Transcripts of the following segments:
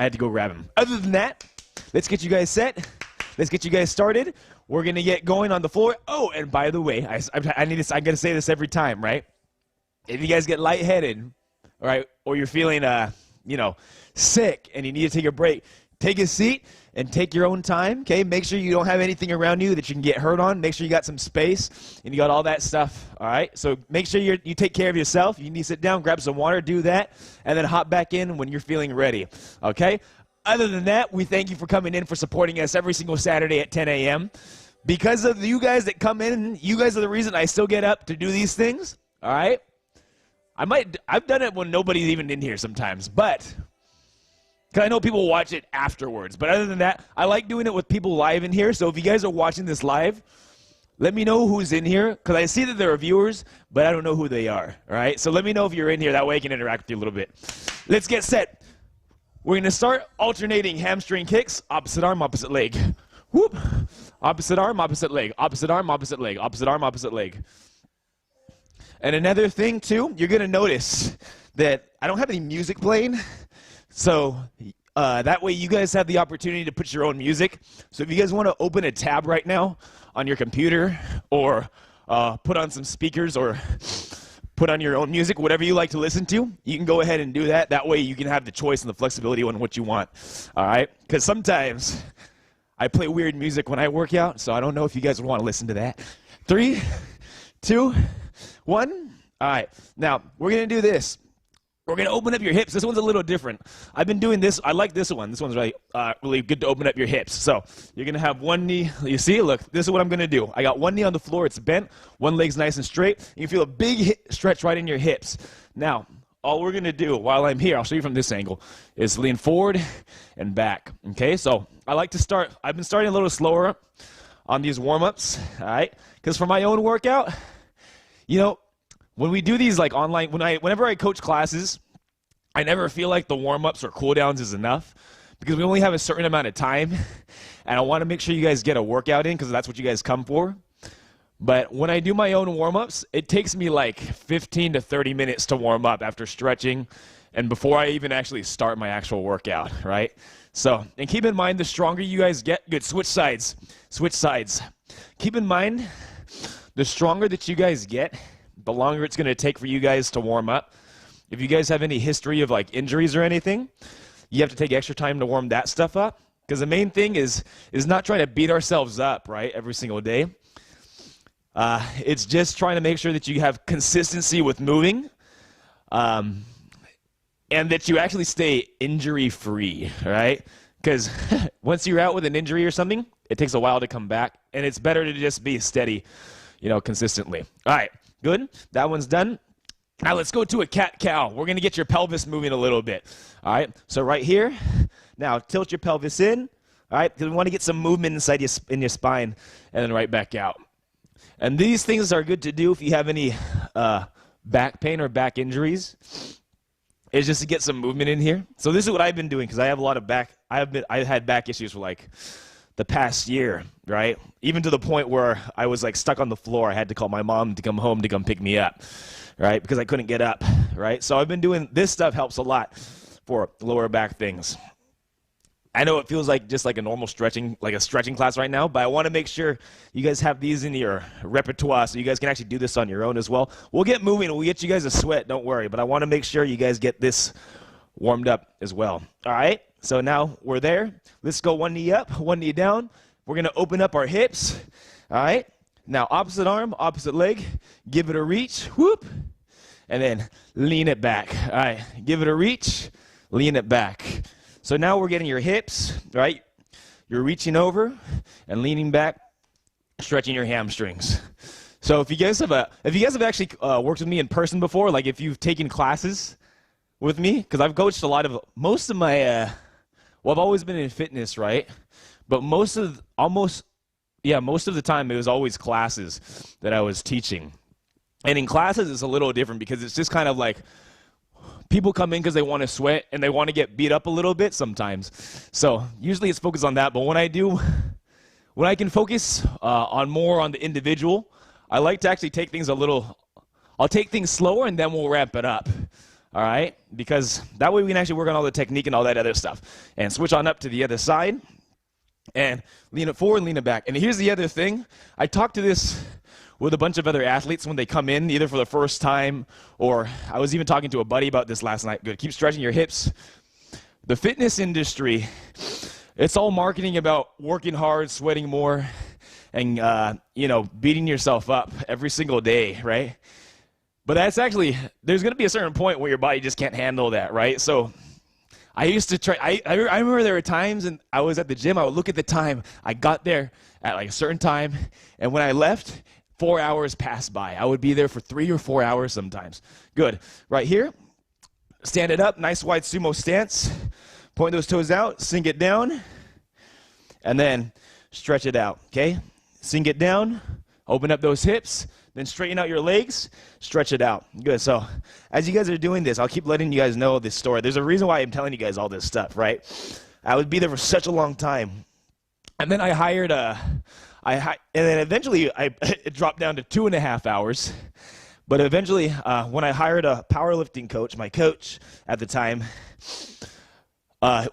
I had to go grab him. Other than that, let's get you guys set. Let's get you guys started. We're going to get going on the floor. Oh, and by the way, I'm going to say this every time, right? If you guys get lightheaded, right, or you're feeling, sick and you need to take a break, take a seat and take your own time, okay? Make sure you don't have anything around you that you can get hurt on. Make sure you got some space and you got all that stuff, all right? So make sure you take care of yourself. You need to sit down, grab some water, do that, and then hop back in when you're feeling ready, okay? Other than that, we thank you for coming in, for supporting us every single Saturday at 10 a.m. Because of you guys that come in, you guys are the reason I still get up to do these things, all right? I've done it when nobody's even in here sometimes, but because I know people watch it afterwards. But other than that, I like doing it with people live in here. So if you guys are watching this live, let me know who's in here, because I see that there are viewers, but I don't know who they are, all right? So let me know if you're in here. That way I can interact with you a little bit. Let's get set. We're going to start alternating hamstring kicks, opposite arm, opposite leg. Whoop. Opposite arm, opposite leg. Opposite arm, opposite leg. Opposite arm, opposite leg. And another thing, too, you're going to notice that I don't have any music playing. So that way you guys have the opportunity to put your own music. So if you guys want to open a tab right now on your computer, or put on some speakers, or put on your own music, whatever you like to listen to, you can go ahead and do that. That way you can have the choice and the flexibility on what you want. All right? Because sometimes I play weird music when I work out, so I don't know if you guys would want to listen to that. 3, 2, 1. All right. Now, we're going to do this. We're going to open up your hips. This one's a little different. I've been doing this. I like this one. This one's really good to open up your hips. So you're going to have one knee. You see? Look, this is what I'm going to do. I got one knee on the floor. It's bent. One leg's nice and straight. You feel a big stretch right in your hips. Now, all we're going to do while I'm here, I'll show you from this angle, is lean forward and back. Okay? So I like to start. I've been starting a little slower on these warm-ups. All right? Because for my own workout, when we do these like online, whenever I coach classes, I never feel like the warm-ups or cool-downs is enough, because we only have a certain amount of time, and I want to make sure you guys get a workout in, because that's what you guys come for. But when I do my own warm-ups, it takes me like 15 to 30 minutes to warm up after stretching and before I even actually start my actual workout, right? So, and keep in mind, the stronger you guys get, good, switch sides. Keep in mind, the stronger that you guys get, the longer it's going to take for you guys to warm up. If you guys have any history of like injuries or anything, you have to take extra time to warm that stuff up. Because the main thing is not trying to beat ourselves up, right, every single day. It's just trying to make sure that you have consistency with moving, and that you actually stay injury-free, right? Because once you're out with an injury or something, it takes a while to come back, and it's better to just be steady, consistently. All right. Good. That one's done. Now let's go to a cat-cow. We're going to get your pelvis moving a little bit. All right. So right here. Now tilt your pelvis in. All right. Because we want to get some movement inside in your spine, and then right back out. And these things are good to do if you have any back pain or back injuries. It's just to get some movement in here. So this is what I've been doing, because I have a lot of back. I've had back issues for like the past year, right? Even to the point where I was like stuck on the floor. I had to call my mom to come home to come pick me up, right? Because I couldn't get up, right? So I've been doing this stuff, helps a lot for lower back things. I know it feels like just like a normal stretching, like a stretching class right now, but I want to make sure you guys have these in your repertoire so you guys can actually do this on your own as well. We'll get moving. We'll get you guys a sweat, don't worry, but I want to make sure you guys get this warmed up as well. All right? So now we're there. Let's go one knee up, one knee down. We're going to open up our hips. All right? Now opposite arm, opposite leg. Give it a reach. Whoop. And then lean it back. All right. Give it a reach. Lean it back. So now we're getting your hips, right? You're reaching over and leaning back, stretching your hamstrings. So if you guys have actually worked with me in person before, like if you've taken classes with me, because I've coached a lot of, most of my, I've always been in fitness, right? But most of the time it was always classes that I was teaching. And in classes it's a little different, because it's just kind of like people come in because they want to sweat and they want to get beat up a little bit sometimes. So usually it's focused on that. But when I can focus more on the individual, I like to actually take things I'll take things slower and then we'll ramp it up. all right? Because that way we can actually work on all the technique and all that other stuff. And switch on up to the other side and lean it forward, lean it back. And here's the other thing. I talked to this with a bunch of other athletes when they come in, either for the first time, or I was even talking to a buddy about this last night. Good, keep stretching your hips. The fitness industry, it's all marketing about working hard, sweating more, and beating yourself up every single day, right? But that's actually, there's going to be a certain point where your body just can't handle that, right? So I used to try, I remember there were times and I was at the gym, I would look at the time, I got there at like a certain time, and when I left, 4 hours passed by. I would be there for 3 or 4 hours sometimes. Good. Right here, stand it up, nice wide sumo stance. Point those toes out, sink it down, and then stretch it out, okay? Sink it down, open up those hips, then straighten out your legs, stretch it out. Good. So as you guys are doing this, I'll keep letting you guys know this story. There's a reason why I'm telling you guys all this stuff, right? I would be there for such a long time. And then I hired and then eventually it dropped down to 2.5 hours. But eventually, when I hired a powerlifting coach, my coach at the time,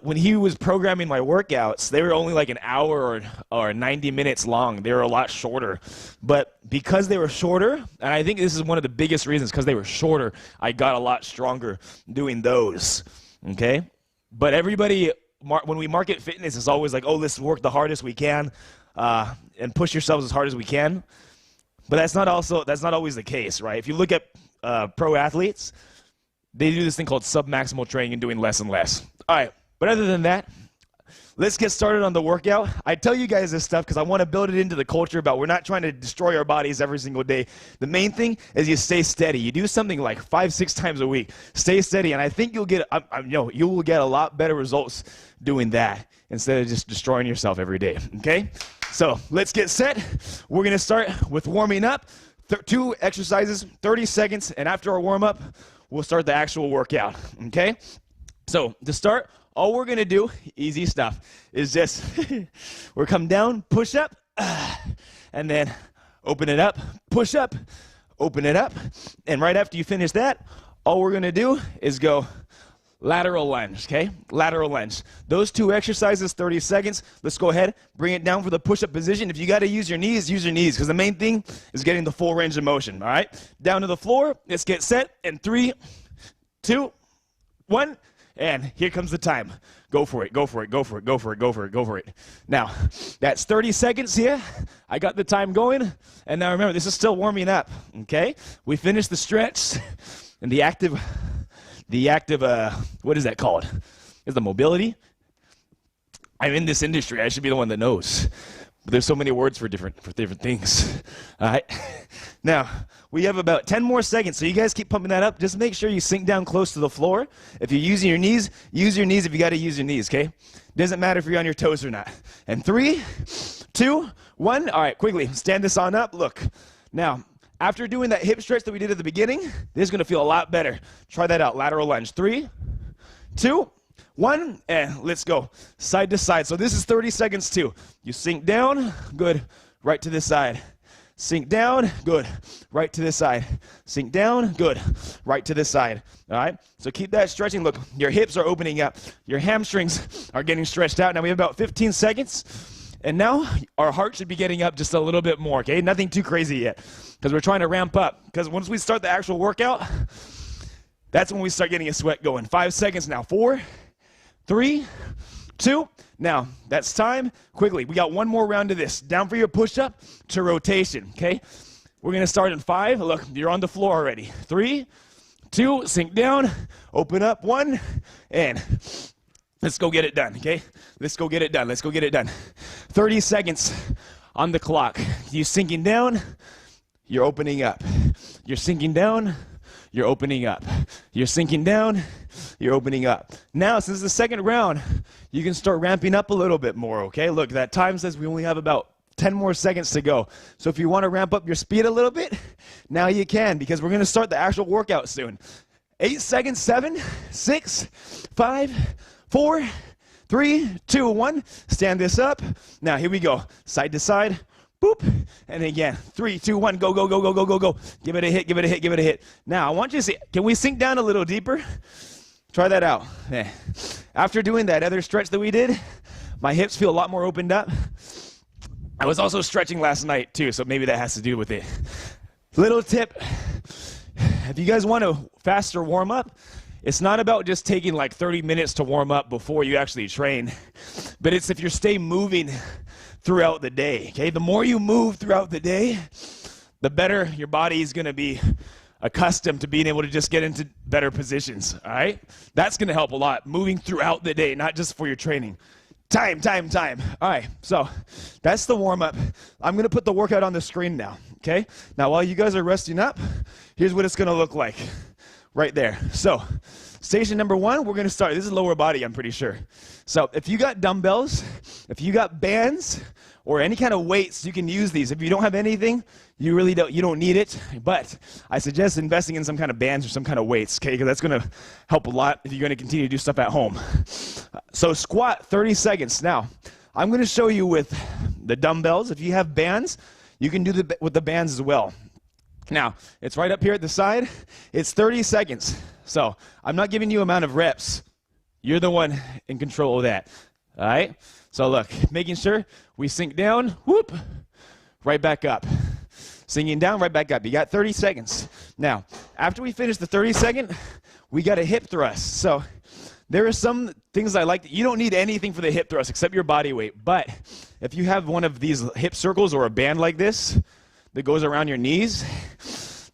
when he was programming my workouts, they were only like an hour or 90 minutes long. They were a lot shorter. But because they were shorter, and I think this is one of the biggest reasons, because they were shorter, I got a lot stronger doing those, okay? But everybody, when we market fitness, it's always like, oh, let's work the hardest we can and push yourselves as hard as we can. But that's not always the case, right? If you look at pro athletes, they do this thing called submaximal training and doing less and less. All right, but other than that, let's get started on the workout. I tell you guys this stuff because I want to build it into the culture about we're not trying to destroy our bodies every single day. The main thing is you stay steady. You do something like 5-6 times a week. Stay steady, and I think you'll get you will get a lot better results doing that instead of just destroying yourself every day, okay? So let's get set. We're going to start with warming up. 2 exercises, 30 seconds, and after our warm-up, we'll start the actual workout, okay? So to start, all we're going to do, easy stuff, is just we're come down, push up, and then open it up, push up, open it up. And right after you finish that, all we're going to do is go lateral lunge, okay? Lateral lunge. Those 2 exercises, 30 seconds. Let's go ahead, bring it down for the push-up position. If you got to use your knees, because the main thing is getting the full range of motion, all right? Down to the floor. Let's get set in 3, 2, 1, and here comes the time. Go for it, go for it, go for it, go for it, go for it, go for it. Now, that's 30 seconds here. I got the time going. And now remember, this is still warming up, okay? We finished the stretch and the active, what is that called? Is the mobility? I'm in this industry. I should be the one that knows. But there's so many words for different things. All right. Now, we have about 10 more seconds, so you guys keep pumping that up. Just make sure you sink down close to the floor. If you're using your knees, use your knees if you got to use your knees, okay? Doesn't matter if you're on your toes or not. And 3, 2, 1. All right, quickly, stand this on up. Look. Now, after doing that hip stretch that we did at the beginning, this is going to feel a lot better. Try that out. Lateral lunge. 3, 2, 1, and let's go. Side to side. So this is 30 seconds too. You sink down. Good. Right to this side. Sink down. Good. Right to this side. Sink down. Good. Right to this side. All right? So keep that stretching. Look, your hips are opening up. Your hamstrings are getting stretched out. Now we have about 15 seconds. And now our heart should be getting up just a little bit more, okay? Nothing too crazy yet because we're trying to ramp up. Because once we start the actual workout, that's when we start getting a sweat going. 5 seconds now. 4, 3, 2. Now, that's time. Quickly, we got one more round of this. Down for your push-up to rotation, okay? We're going to start in 5. Look, you're on the floor already. 3, 2, sink down, open up, 1, and let's go get it done, okay? Let's go get it done. Let's go get it done. 30 seconds on the clock. You sinking down, you're opening up. You're sinking down, you're opening up. You're sinking down, you're opening up. Now, since the second round, you can start ramping up a little bit more, okay? Look, that time says we only have about 10 more seconds to go. So if you want to ramp up your speed a little bit, now you can, because we're going to start the actual workout soon. 8 seconds, 7, 6, 5, 4, 3, 2, 1. Stand this up. Now, here we go. Side to side. boop, and again, 3, 2, 1, go, go, go, go, go, go, go. Give it a hit, give it a hit, give it a hit. Now, I want you to see, can we sink down a little deeper? Try that out. Yeah. After doing that other stretch that we did, my hips feel a lot more opened up. I was also stretching last night too, so maybe that has to do with it. Little tip, if you guys want a faster warm up, it's not about just taking like 30 minutes to warm up before you actually train, but it's if you stay moving throughout the day, okay? The more you move throughout the day, the better your body is gonna be accustomed to being able to just get into better positions, all right? That's gonna help a lot, moving throughout the day, not just for your training. Time. All right, so that's the warm-up. I'm gonna put the workout on the screen now, okay? Now, while you guys are resting up, here's what it's gonna look like right there. So, station number 1, we're gonna start. This is lower body, I'm pretty sure. So, if you got dumbbells, if you got bands, or any kind of weights, you can use these. If you don't have anything, you don't need it, but I suggest investing in some kind of bands or some kind of weights, okay? Because that's gonna help a lot if you're gonna continue to do stuff at home. So squat, 30 seconds. Now, I'm gonna show you with the dumbbells. If you have bands, you can do with the bands as well. Now, it's right up here at the side. It's 30 seconds. So I'm not giving you amount of reps. You're the one in control of that, all right? So look, making sure we sink down, whoop, right back up. Sinking down, right back up. You got 30 seconds. Now, after we finish the 30-second, we got a hip thrust. So there are some things I like. You don't need anything for the hip thrust except your body weight. But if you have one of these hip circles or a band like this that goes around your knees,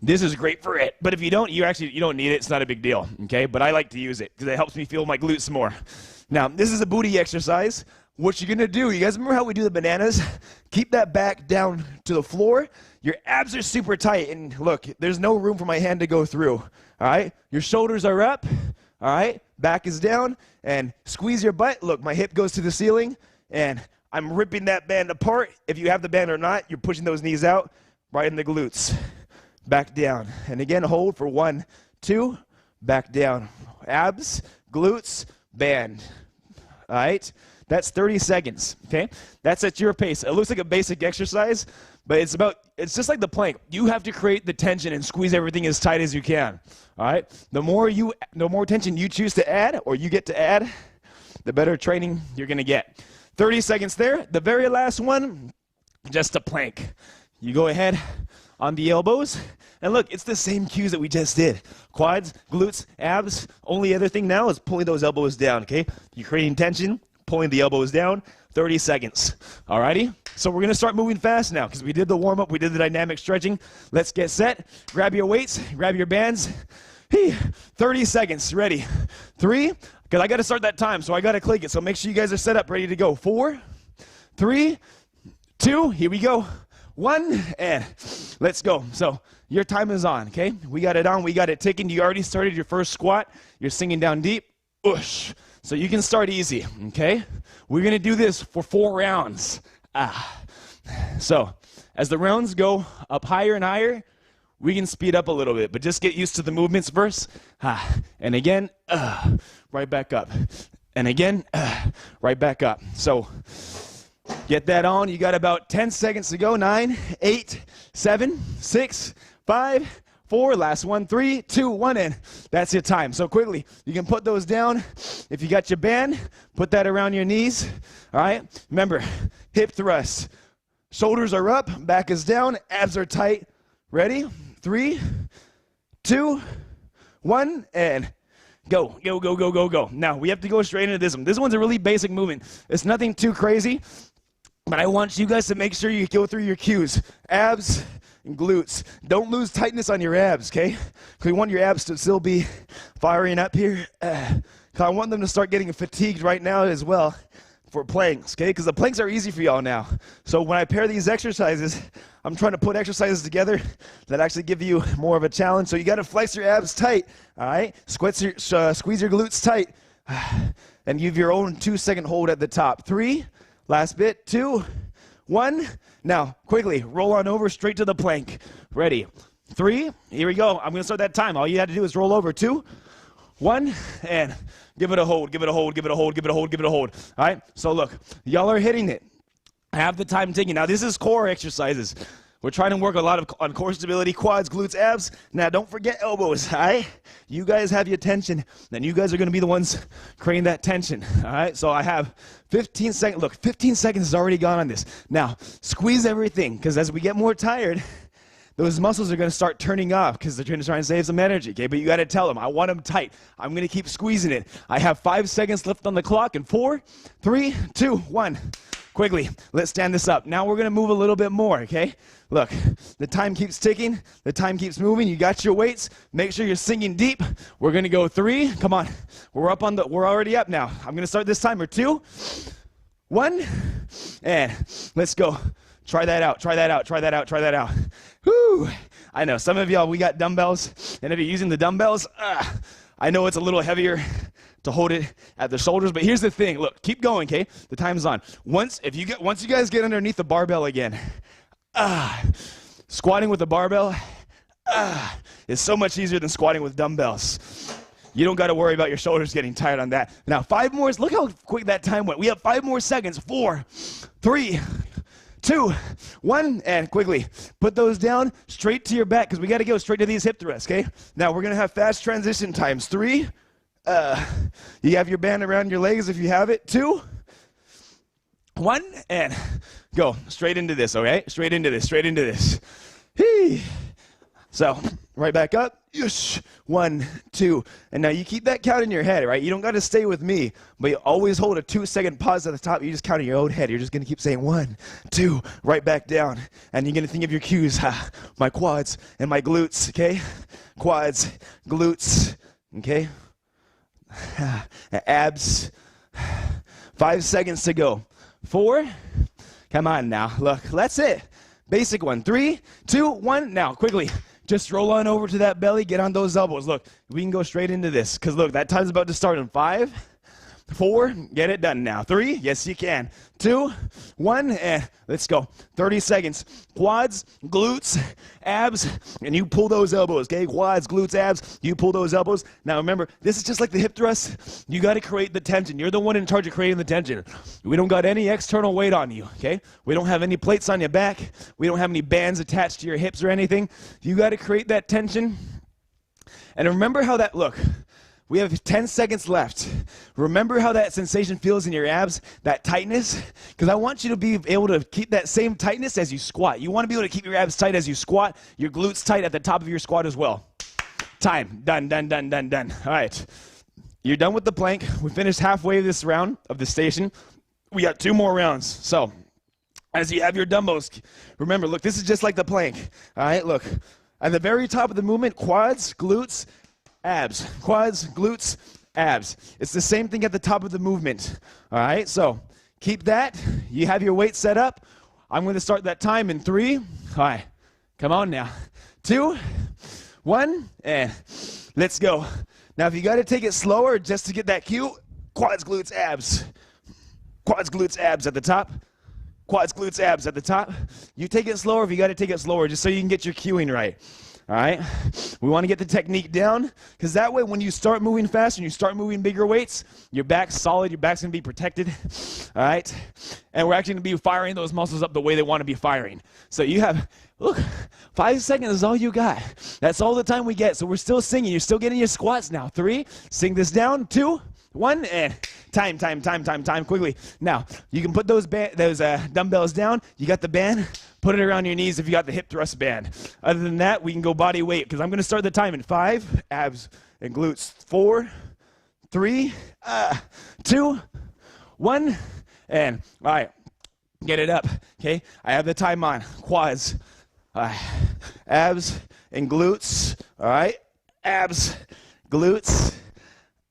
this is great for it. But if you don't, you don't need it. It's not a big deal, okay? But I like to use it because it helps me feel my glutes more. Now, this is a booty exercise. What you're gonna do, you guys remember how we do the bananas? Keep that back down to the floor. Your abs are super tight, and look, there's no room for my hand to go through, all right? Your shoulders are up, all right? Back is down, and squeeze your butt. Look, my hip goes to the ceiling, and I'm ripping that band apart. If you have the band or not, you're pushing those knees out, right in the glutes. Back down, and again, hold for 1, 2, back down. Abs, glutes, band, all right? That's 30 seconds, okay? That's at your pace. It looks like a basic exercise, but it's just like the plank. You have to create the tension and squeeze everything as tight as you can, all right? The more tension you choose to add, or you get to add, the better training you're gonna get. 30 seconds there. The very last one, just a plank. You go ahead on the elbows, and look, it's the same cues that we just did. Quads, glutes, abs. Only other thing now is pulling those elbows down, okay? You're creating tension, pulling the elbows down, 30 seconds. Alrighty? So we're gonna start moving fast now because we did the warm-up, we did the dynamic stretching. Let's get set. Grab your weights, grab your bands. 30 seconds, ready. 3, because I gotta start that time, so I gotta click it. So make sure you guys are set up, ready to go. 4, 3, 2, here we go. 1, and let's go. So your time is on, okay? We got it on, we got it ticking. You already started your first squat. You're sinking down deep. Whoosh. So you can start easy, okay? We're gonna do this for 4 rounds. So as the rounds go up higher and higher, we can speed up a little bit, but just get used to the movements first. And again, right back up. And again, right back up. So get that on. You got about 10 seconds to go. 9, 8, 7, 6, 5, 4, last one, 3, 2, 1, and that's your time. So quickly, you can put those down. If you got your band, put that around your knees, all right? Remember, hip thrust. Shoulders are up, back is down, abs are tight. Ready? 3, 2, 1, and go, go, go, go, go, go. Now, we have to go straight into this one. This one's a really basic movement. It's nothing too crazy, but I want you guys to make sure you go through your cues. Abs and glutes. Don't lose tightness on your abs, okay? Because we want your abs to still be firing up here. I want them to start getting fatigued right now as well for planks, okay? Because the planks are easy for y'all now. So when I pair these exercises, I'm trying to put exercises together that actually give you more of a challenge. So you got to flex your abs tight, all right? Squeeze your glutes tight, and give your own 2-second hold at the top. 3, last bit, 2, 1. Now, quickly, roll on over straight to the plank. Ready? 3, here we go. I'm going to start that time. All you had to do is roll over. 2, 1, and give it a hold, give it a hold, give it a hold, give it a hold, give it a hold. All right? So look, y'all are hitting it. I have the time ticking. Now, this is core exercises. We're trying to work a lot on core stability, quads, glutes, abs. Now, don't forget elbows, all right? You guys have your tension, then you guys are going to be the ones creating that tension, all right? So I have 15 seconds. Look, 15 seconds has already gone on this. Now, squeeze everything, because as we get more tired, those muscles are going to start turning off because they're trying to try and save some energy, okay? But you got to tell them, I want them tight. I'm going to keep squeezing it. I have 5 seconds left on the clock, and 4, 3, 2, 1. Quickly, let's stand this up. Now we're going to move a little bit more, okay? Look, the time keeps ticking. The time keeps moving. You got your weights. Make sure you're sinking deep. We're going to go 3. Come on. We're already up now. I'm going to start this timer. 2, 1, and let's go. Try that out. Try that out. Try that out. Try that out. Whew. I know some of y'all, we got dumbbells, and if you're using the dumbbells, I know it's a little heavier to hold it at the shoulders, but here's the thing. Look, keep going, okay? The time's on. Once you guys get underneath the barbell again, squatting with the barbell is so much easier than squatting with dumbbells. You don't got to worry about your shoulders getting tired on that. Now, 5 more. Look how quick that time went. We have 5 more seconds. 4, 3, 2, 1, and quickly put those down straight to your back because we got to go straight to these hip thrusts, okay? Now, we're going to have fast transition times. 3, you have your band around your legs if you have it. 2, 1, and go straight into this, okay? Straight into this, straight into this. Hey. So, right back up. Yes. 1, 2. And now you keep that count in your head, right? You don't got to stay with me, but you always hold a 2-second pause at the top. You just count in your own head. You're just going to keep saying 1, 2, right back down. And you're going to think of your cues. My quads and my glutes, okay? Quads, glutes, okay? Abs. 5 seconds to go. 4. Come on now. Look, that's it. Basic one. 3, 2, 1. Now, quickly. Just roll on over to that belly. Get on those elbows. Look, we can go straight into this. Because, look, that time's about to start in 5, 4. Get it done now. 3. Yes, you can. 2, 1, and let's go. 30 seconds. Quads, glutes, abs, and you pull those elbows, okay? Quads, glutes, abs, you pull those elbows. Now, remember, this is just like the hip thrust. You got to create the tension. You're the one in charge of creating the tension. We don't got any external weight on you, okay? We don't have any plates on your back. We don't have any bands attached to your hips or anything. You got to create that tension. And remember how that, look, we have 10 seconds left. Remember how that sensation feels in your abs, that tightness? Because I want you to be able to keep that same tightness as you squat. You want to be able to keep your abs tight as you squat, your glutes tight at the top of your squat as well. Time. Done, done, done, done, done. All right. You're done with the plank. We finished halfway of this round of the station. We got 2 more rounds. So, as you have your dumbbells, remember, look, this is just like the plank. All right, look. At the very top of the movement, quads, glutes, abs. Quads, glutes, abs. It's the same thing at the top of the movement. All right, so keep that. You have your weight set up. I'm going to start that time in 3. All right, come on now. 2, 1, and let's go. Now, if you got to take it slower just to get that cue, quads, glutes, abs. Quads, glutes, abs at the top. Quads, glutes, abs at the top. You take it slower if you got to take it slower just so you can get your cueing right. All right? We want to get the technique down because that way when you start moving fast and you start moving bigger weights, your back's solid, your back's going to be protected. All right? And we're actually going to be firing those muscles up the way they want to be firing. So you have, look, 5 seconds is all you got. That's all the time we get. So we're still singing. You're still getting your squats now. 3, sing this down. 2, 1, and time, quickly. Now, you can put those dumbbells down. You got the band. Put it around your knees if you got the hip thrust band. Other than that, we can go body weight because I'm going to start the time in 5, abs and glutes. 4, 3, 2, 1, and all right, get it up, okay? I have the time on. Quads, abs and glutes, all right? Abs, glutes,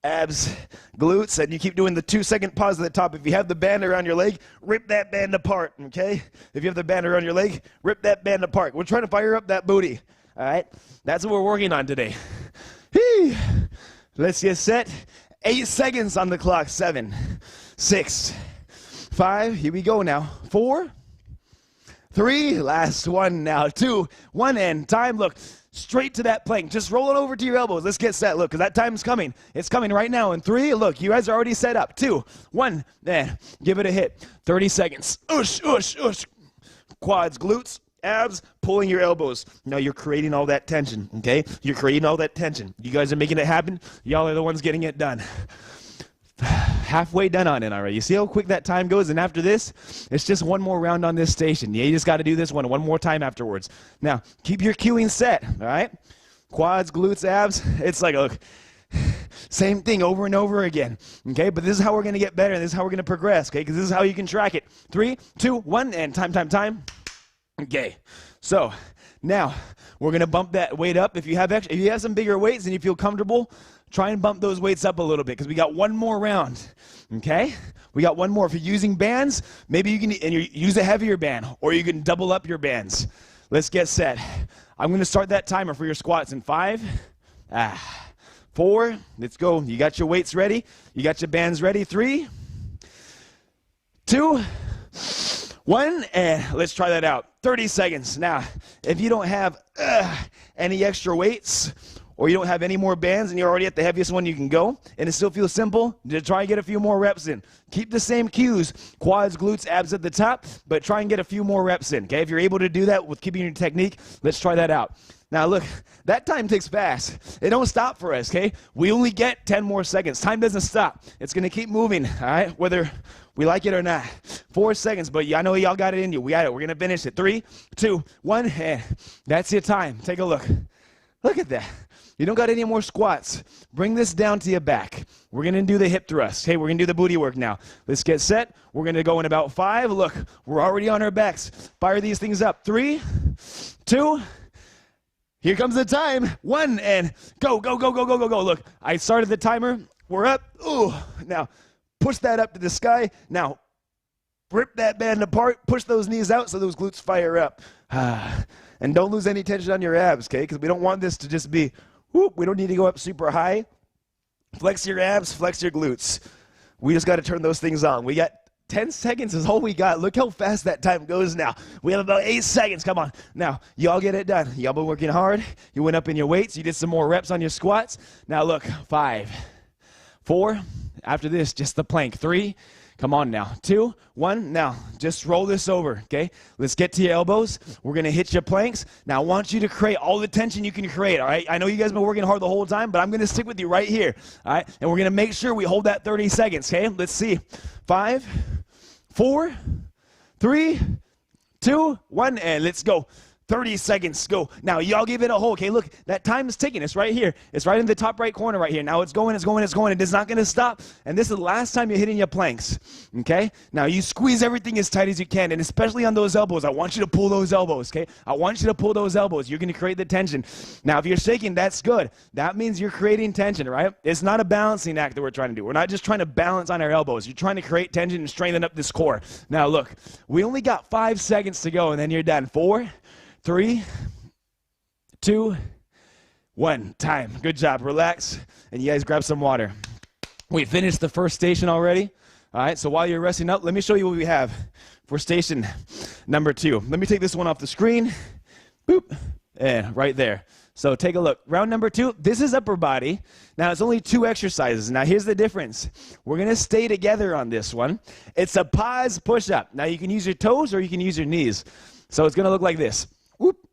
abs, glutes, and you keep doing the 2-second pause at the top. If you have the band around your leg, rip that band apart, okay? If you have the band around your leg, rip that band apart. We're trying to fire up that booty, all right? That's what we're working on today. Whee! Let's get set. 8 seconds on the clock. 7, 6, 5, here we go now. 4, 3, last one now. 2, 1, and time. Look, straight to that plank. Just roll it over to your elbows. Let's get set. Look, because that time's coming. It's coming right now. In 3, look, you guys are already set up. 2, 1, then give it a hit. 30 seconds. Oosh, oosh, oosh. Quads, glutes, abs, pulling your elbows. Now you're creating all that tension, okay? You're creating all that tension. You guys are making it happen. Y'all are the ones getting it done. Halfway done on it already. You see how quick that time goes? And after this, it's just one more round on this station. Yeah, you just got to do this one more time afterwards. Now, keep your cueing set, all right? Quads, glutes, abs. It's like, look, same thing over and over again, okay? But this is how we're going to get better, and this is how we're going to progress, okay? Because this is how you can track it. 3, 2, 1, and time. Okay, so now we're going to bump that weight up. If you have some bigger weights and you feel comfortable, try and bump those weights up a little bit because we got one more round, okay? We got one more. If you're using bands, maybe you can use a heavier band, or you can double up your bands. Let's get set. I'm going to start that timer for your squats in 5, 4, let's go. You got your weights ready? You got your bands ready? 3, 2, 1, and let's try that out. 30 seconds. Now, if you don't have any extra weights, or you don't have any more bands and you're already at the heaviest one you can go, and it still feels simple, just try and get a few more reps in. Keep the same cues, quads, glutes, abs at the top, but try and get a few more reps in, okay? If you're able to do that with keeping your technique, let's try that out. Now look, that time ticks fast. It don't stop for us, okay? We only get 10 more seconds. Time doesn't stop. It's gonna keep moving, all right? Whether we like it or not. 4 seconds, but I know y'all got it in you. We got it. We're gonna finish it. 3, 2, 1, and that's your time. Take a look. Look at that. You don't got any more squats. Bring this down to your back. We're going to do the hip thrust. Okay, we're going to do the booty work now. Let's get set. We're going to go in about 5. Look, we're already on our backs. Fire these things up. 3, 2, here comes the time. 1, and go. Look, I started the timer. We're up. Ooh, now push that up to the sky. Now rip that band apart. Push those knees out so those glutes fire up. And don't lose any tension on your abs, okay? Because we don't want this to just be, whoop, we don't need to go up super high. Flex your abs, flex your glutes. We just got to turn those things on. We got 10 seconds is all we got. Look how fast that time goes now. We have about 8 seconds. Come on. Now, y'all get it done. Y'all been working hard. You went up in your weights. You did some more reps on your squats. Now, look, 5, 4. After this, just the plank. 3. Come on now. 2, 1. Now, just roll this over, okay? Let's get to your elbows. We're going to hit your planks. Now, I want you to create all the tension you can create, all right? I know you guys have been working hard the whole time, but I'm going to stick with you right here, all right? And we're going to make sure we hold that 30 seconds, okay? Let's see. 5, 4, 3, 2, 1, and let's go. 30 seconds, go. Now, y'all give it a hold, okay? Look, that time is ticking. It's right here. It's right in the top right corner right here. Now, it's going. It's not going to stop. And this is the last time you're hitting your planks, okay? Now, you squeeze everything as tight as you can, and especially on those elbows. I want you to pull those elbows, okay? I want you to pull those elbows. You're going to create the tension. Now, if you're shaking, that's good. That means you're creating tension, right? It's not a balancing act that we're trying to do. We're not just trying to balance on our elbows. You're trying to create tension and strengthen up this core. Now, look, we only got 5 seconds to go, and then you're done. 4, 3, 2, 1, time. Good job. Relax, and you guys grab some water. We finished the first station already. All right, so while you're resting up, let me show you what we have for station number 2. Let me take this one off the screen. Boop, and right there. So take a look. Round number 2, this is upper body. Now, it's only 2 exercises. Now, here's the difference. We're going to stay together on this one. It's a pause push-up. Now, you can use your toes or you can use your knees. So it's going to look like this. Whoop.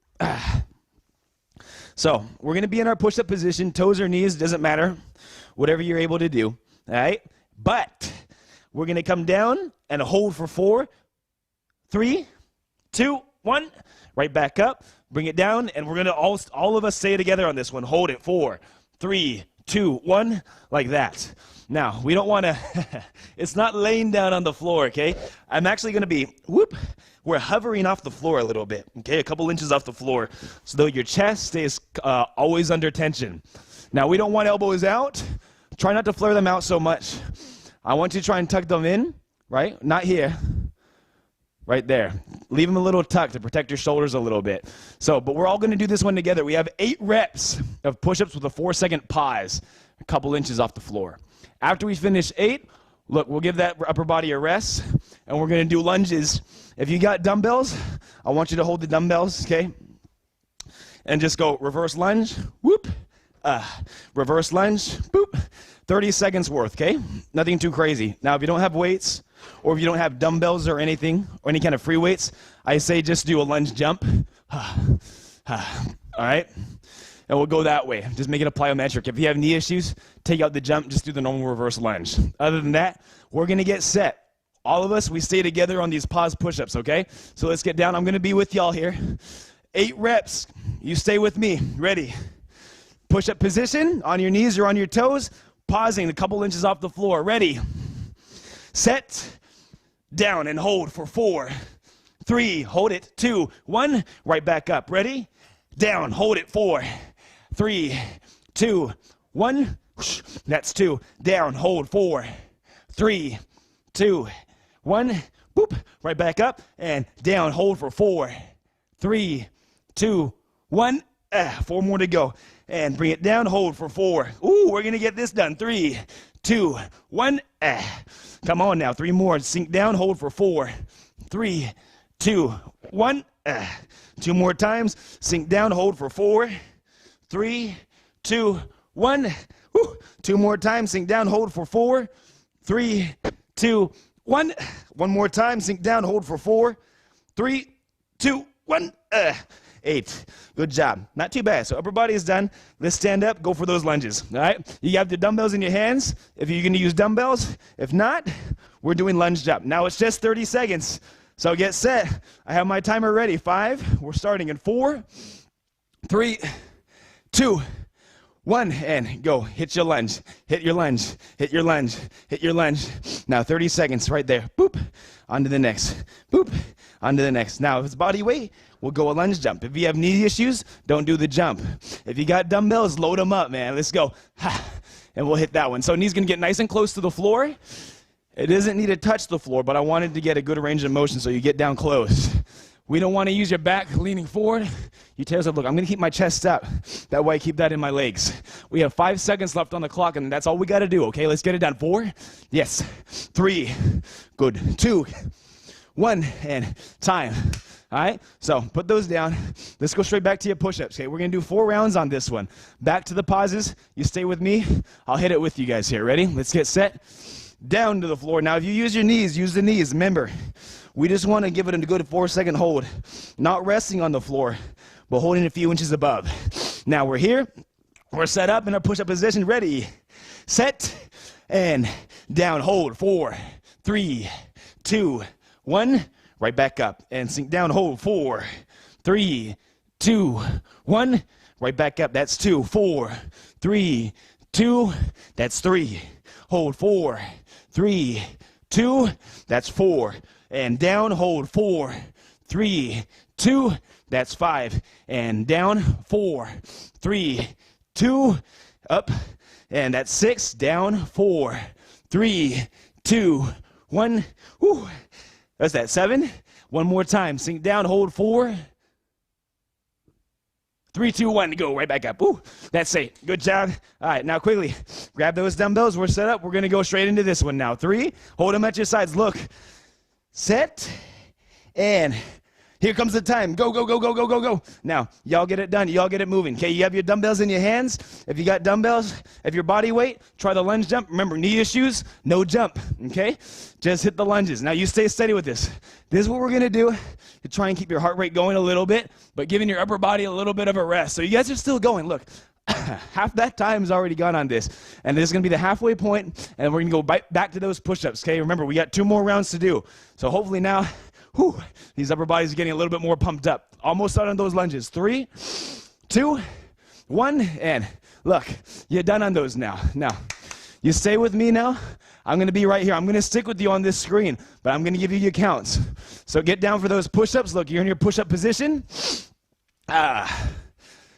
So we're going to be in our push-up position, toes or knees, doesn't matter, whatever you're able to do, all right? But we're going to come down and hold for 4, 3, 2, 1, right back up, bring it down, and we're going to all of us stay together on this one. Hold it, 4, 3, 2, 1, like that. Now, we don't want to, it's not laying down on the floor, okay? I'm actually going to be, whoop, we're hovering off the floor a little bit, okay? A couple inches off the floor, so that your chest stays always under tension. Now, we don't want elbows out. Try not to flare them out so much. I want you to try and tuck them in, right? Not here, right there. Leave them a little tucked to protect your shoulders a little bit. So, but we're all going to do this one together. We have 8 reps of push-ups with a 4-second pause, a couple inches off the floor. After we finish 8, look, we'll give that upper body a rest, and we're going to do lunges. If you got dumbbells, I want you to hold the dumbbells, okay? and just go reverse lunge, whoop, reverse lunge, boop, 30 seconds worth, okay? Nothing too crazy. Now, if you don't have weights, or if you don't have dumbbells or anything, or any kind of free weights, I say just do a lunge jump. All right? And we'll go that way. Just make it a plyometric. If you have knee issues, take out the jump, just do the normal reverse lunge. Other than that, we're gonna get set. All of us, we stay together on these pause push-ups, okay? So let's get down. I'm gonna be with y'all here. 8 reps. You stay with me. Ready? Push-up position on your knees or on your toes, pausing a couple inches off the floor. Ready? Set, down and hold for 4, 3, hold it, 2, 1, right back up. Ready? Down, hold it, 4, 3, 2, 1, that's 2, down, hold, 4, 3, 2, 1, boop, right back up, and down, hold for 4, 3, 2, 1, 4 more to go, and bring it down, hold for 4, ooh, we're gonna get this done, 3, 2, 1, come on now, 3 more, sink down, hold for 4, 3, 2, 1, 2 more times, sink down, hold for 4, 3, 2, 1, woo. 2 more times, sink down, hold for 4, 3, 2, 1, 1 more time, sink down, hold for 4, 3, 2, 1, 8. Good job. Not too bad. So upper body is done. Let's stand up, go for those lunges. All right? You have the dumbbells in your hands if you're going to use dumbbells. If not, we're doing lunge jump. Now it's just 30 seconds. So get set. I have my timer ready. 5. We're starting in 4, 3, 2, 1, and go. Hit your lunge. Hit your lunge. Hit your lunge. Hit your lunge. Now 30 seconds right there. Boop. On to the next. Boop. On to the next. Now if it's body weight, we'll go a lunge jump. If you have knee issues, don't do the jump. If you got dumbbells, load them up, man. Let's go. And we'll hit that one. So knees going to get nice and close to the floor. It doesn't need to touch the floor, but I wanted to get a good range of motion so you get down close. We don't want to use your back leaning forward. You tell yourself, look, I'm going to keep my chest up. That way I keep that in my legs. We have 5 seconds left on the clock, and that's all we got to do, okay? Let's get it done. 4, yes, 3, good, 2, 1, and time. All right, so put those down. Let's go straight back to your push-ups, okay? We're going to do 4 rounds on this one. Back to the pauses. You stay with me. I'll hit it with you guys here. Ready? Let's get set. Down to the floor. Now, if you use your knees, use the knees. Remember, we just want to give it a good 4-second hold. Not resting on the floor, but holding a few inches above. Now, we're here. We're set up in our push-up position. Ready, set, and down. Hold. 4, 3, 2, 1. Right back up and sink down. Hold. 4, 3, 2, 1. Right back up. That's 2. 4, 3, 2. That's 3. Hold. 4, 3, 2. That's 4. And down. Hold. 4, 3, 2. That's 5. And down. 4, 3, 2. Up. And that's 6. Down. 4, 3, 2, 1. Whew. That's that. 7. One more time. Sink down. Hold. 4, 3, 2, 1. Go right back up. Ooh, that's 8. Good job. All right, now quickly grab those dumbbells. We're set up. We're going to go straight into this one now. 3. Hold them at your sides. Look. Set. And here comes the time. Go, go, go, go, go, go, go. Now, y'all get it done. Y'all get it moving. Okay, you have your dumbbells in your hands. If you got dumbbells, if your body weight, try the lunge jump. Remember, knee issues, no jump, okay? Just hit the lunges. Now, you stay steady with this. This is what we're going to do to try and keep your heart rate going a little bit, but giving your upper body a little bit of a rest. So you guys are still going. Look, half that time is already gone on this, and this is going to be the halfway point, and we're going to go back to those push-ups, okay? Remember, we got 2 more rounds to do. So hopefully now, whew, these upper bodies are getting a little bit more pumped up. Almost done on those lunges. 3, 2, 1, and look, you're done on those now. Now, you stay with me now. I'm going to be right here. I'm going to stick with you on this screen, but I'm going to give you your counts. So get down for those push-ups. Look, you're in your push-up position.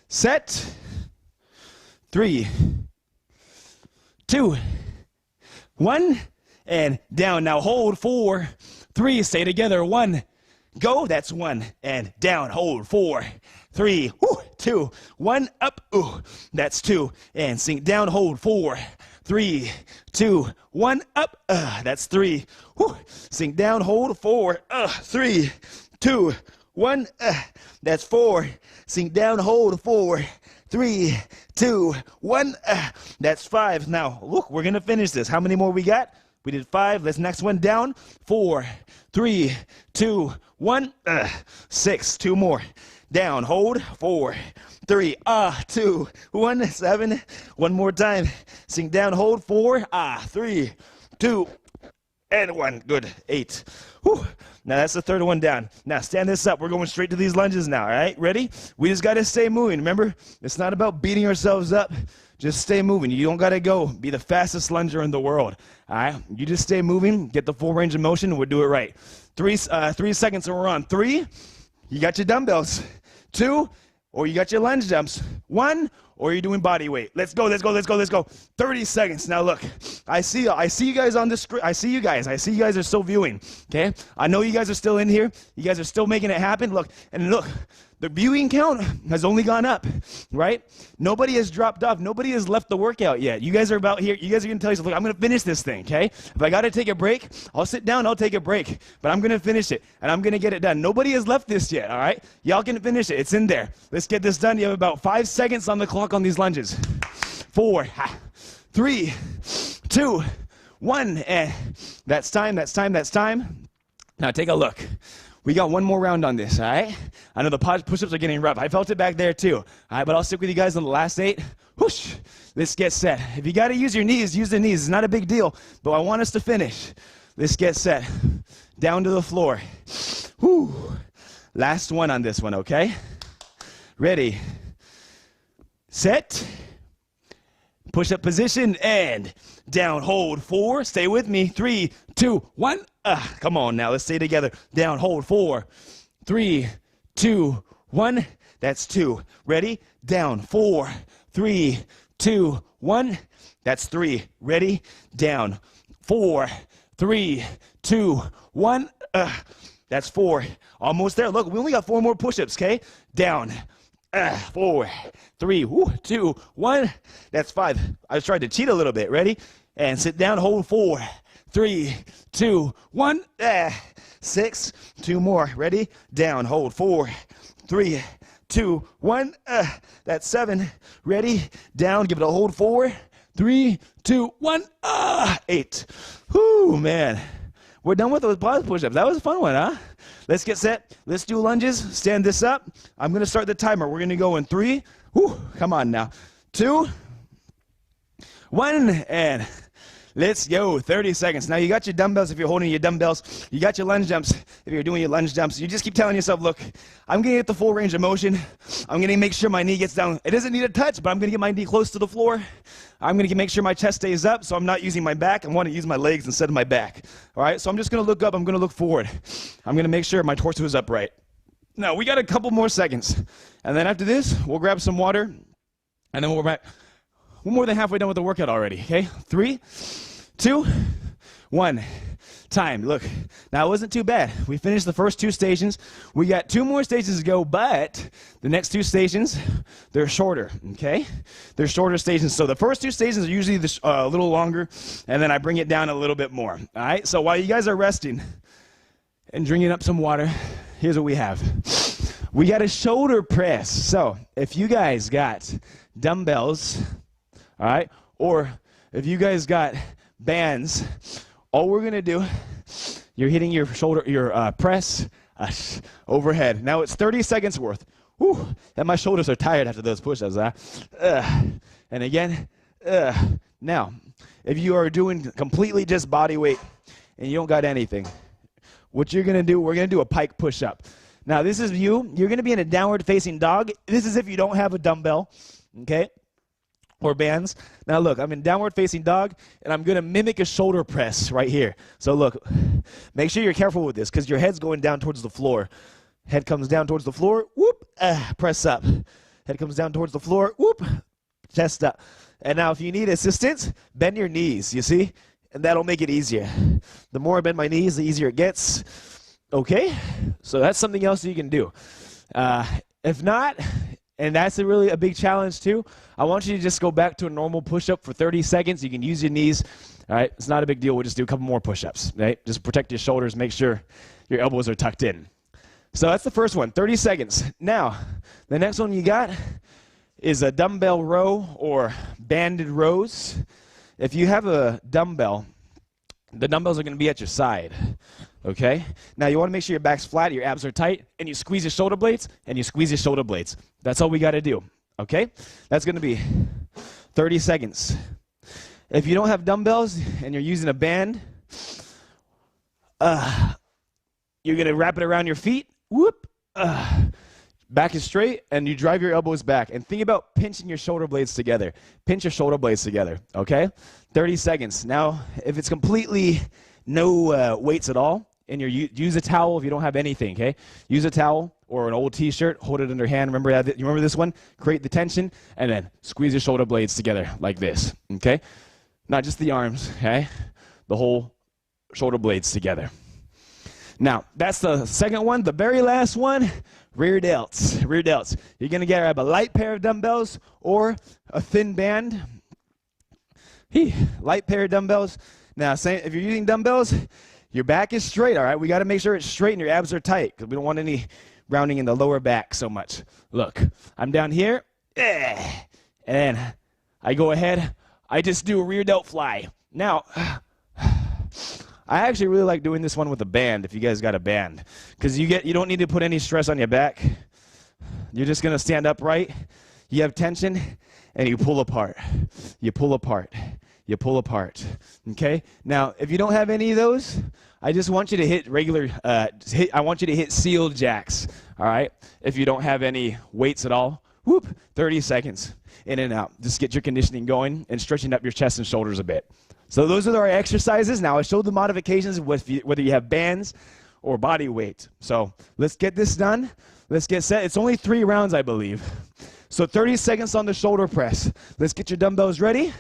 Set. 3, 2, 1, and down. Now hold. 4, 3, stay together. 1, go. That's 1, and down. Hold. 4, 3, 2, 1, up. Ooh, that's 2, and sink down. Hold. 4, 3, 2, 1, up. That's 3. Sink down. Hold. 4, 3, 2, 1. That's 4. Sink down, hold. 4, 3, 2, 1. That's 5. Now, look, we're going to finish this. How many more we got? We did 5. Let's next one down. 4, 3, 2, 1. 6. 2 more. Down, hold. 4, 3, 2, 1. 7. One more time. Sink down, hold. 4, 3, 2, and 1. Good. 8. Whew. Now that's the third one down. Now stand this up. We're going straight to these lunges now, all right? Ready? We just got to stay moving. Remember, it's not about beating ourselves up. Just stay moving. You don't got to go be the fastest lunger in the world, all right? You just stay moving, get the full range of motion, and we'll do it right. 3 seconds and we're on. 3, you got your dumbbells. 2, or you got your lunge jumps. 1, or you're doing body weight. Let's go, let's go, let's go, let's go. 30 seconds. Now look, I see you guys on the screen. I see you guys are still viewing, okay? I know you guys are still in here. You guys are still making it happen. Look, the viewing count has only gone up, right? Nobody has dropped off. Nobody has left the workout yet. You guys are about here. You guys are going to tell yourself, look, I'm going to finish this thing, okay? If I got to take a break, I'll sit down, I'll take a break. But I'm going to finish it, and I'm going to get it done. Nobody has left this yet, all right? Y'all can finish it. It's in there. Let's get this done. You have about 5 seconds on the clock on these lunges. 4, 3, 2, 1. And that's time, that's time, that's time. Now take a look. We got one more round on this, all right? I know the push-ups are getting rough. I felt it back there too, all right? But I'll stick with you guys on the last 8. Whoosh. Let's get set. If you got to use your knees, use the knees. It's not a big deal, but I want us to finish. Let's get set. Down to the floor. Whew. Last one on this one, okay? Ready. Set. Push-up position and down, hold. 4, stay with me. 3, 2, 1. Come on now, let's stay together. Down, hold. 4, 3, 2, 1. That's 2. Ready? Down. 4, 3, 2, 1. That's 3. Ready? Down. 4, 3, 2, 1. That's 4. Almost there. Look, we only got 4 more push-ups, okay? Down. 4, 3, 2, 1. That's 5. I was trying to cheat a little bit. Ready? And sit down, hold. 4, 3, 2, 1. 6. 2 more. Ready? Down, hold. 4, 3, 2, 1. That's 7. Ready? Down, give it a hold. 4, 3, 2, 1. 8. Whoo, man. We're done with those pause push-ups. That was a fun one, huh? Let's get set. Let's do lunges. Stand this up. I'm going to start the timer. We're going to go in 3. Come on now. 2, 1, and let's go. 30 seconds. Now, you got your dumbbells if you're holding your dumbbells. You got your lunge jumps if you're doing your lunge jumps. You just keep telling yourself, look, I'm going to get the full range of motion. I'm going to make sure my knee gets down. It doesn't need a touch, but I'm going to get my knee close to the floor. I'm going to make sure my chest stays up, so I'm not using my back. I want to use my legs instead of my back. All right, so I'm just going to look up. I'm going to look forward. I'm going to make sure my torso is upright. Now, we got a couple more seconds. And then after this, we'll grab some water, and then we're back. We're more than halfway done with the workout already, okay? 3, 2, 1. Time. Look, now it wasn't too bad. We finished the first 2 stations. We got 2 more stations to go, but the next 2 stations, they're shorter, okay? They're shorter stations. So the first 2 stations are usually a little longer, and then I bring it down a little bit more, all right? So while you guys are resting and drinking up some water, here's what we have. We got a shoulder press. So if you guys got dumbbells, all right, or if you guys got bands, all we're going to do, you're hitting your shoulder, your press overhead. Now it's 30 seconds worth. Whew, and my shoulders are tired after those push-ups. And again, now, if you are doing completely just body weight and you don't got anything, what you're going to do, we're going to do a pike push-up. Now this is you're going to be in a downward facing dog. This is if you don't have a dumbbell, okay? Or bands. Now look, I'm in downward facing dog, and I'm going to mimic a shoulder press right here. So look, make sure you're careful with this because your head's going down towards the floor. Head comes down towards the floor, whoop, press up. Head comes down towards the floor, whoop, chest up. And now if you need assistance, bend your knees, you see? And that'll make it easier. The more I bend my knees, the easier it gets. Okay? So that's something else you can do. If not, and that's really a big challenge too, I want you to just go back to a normal push-up for 30 seconds. You can use your knees. All right? It's not a big deal. We'll just do a couple more push-ups, right? Just protect your shoulders. Make sure your elbows are tucked in. So that's the first one, 30 seconds. Now, the next one you got is a dumbbell row or banded rows. If you have a dumbbell, the dumbbells are going to be at your side, okay? Now, you want to make sure your back's flat, your abs are tight, and you squeeze your shoulder blades, and you squeeze your shoulder blades. That's all we got to do, okay? That's going to be 30 seconds. If you don't have dumbbells and you're using a band, you're going to wrap it around your feet. Whoop. Back is straight, and you drive your elbows back. And think about pinching your shoulder blades together. Pinch your shoulder blades together, okay? 30 seconds. Now, if it's completely no weights at all, and use a towel if you don't have anything, okay? Use a towel or an old T-shirt. Hold it under your hand. You remember this one? Create the tension, and then squeeze your shoulder blades together like this, okay? Not just the arms, okay? The whole shoulder blades together. Now, that's the second one. The very last one, rear delts. Rear delts. You're going to grab a light pair of dumbbells or a thin band. Light pair of dumbbells. Now, if you're using dumbbells, your back is straight, all right? We got to make sure it's straight and your abs are tight because we don't want any rounding in the lower back so much. Look, I'm down here, and I go ahead. I just do a rear delt fly. Now, I actually really like doing this one with a band if you guys got a band because you don't need to put any stress on your back. You're just going to stand upright. You have tension, and you pull apart. You pull apart. You pull apart. Okay? Now, if you don't have any of those, I just want you to hit I want you to hit sealed jacks, all right? If you don't have any weights at all, whoop, 30 seconds, in and out. Just get your conditioning going and stretching up your chest and shoulders a bit. So those are our exercises. Now, I showed the modifications whether you have bands or body weight. So let's get this done. Let's get set. It's only 3 rounds, I believe. So 30 seconds on the shoulder press. Let's get your dumbbells ready.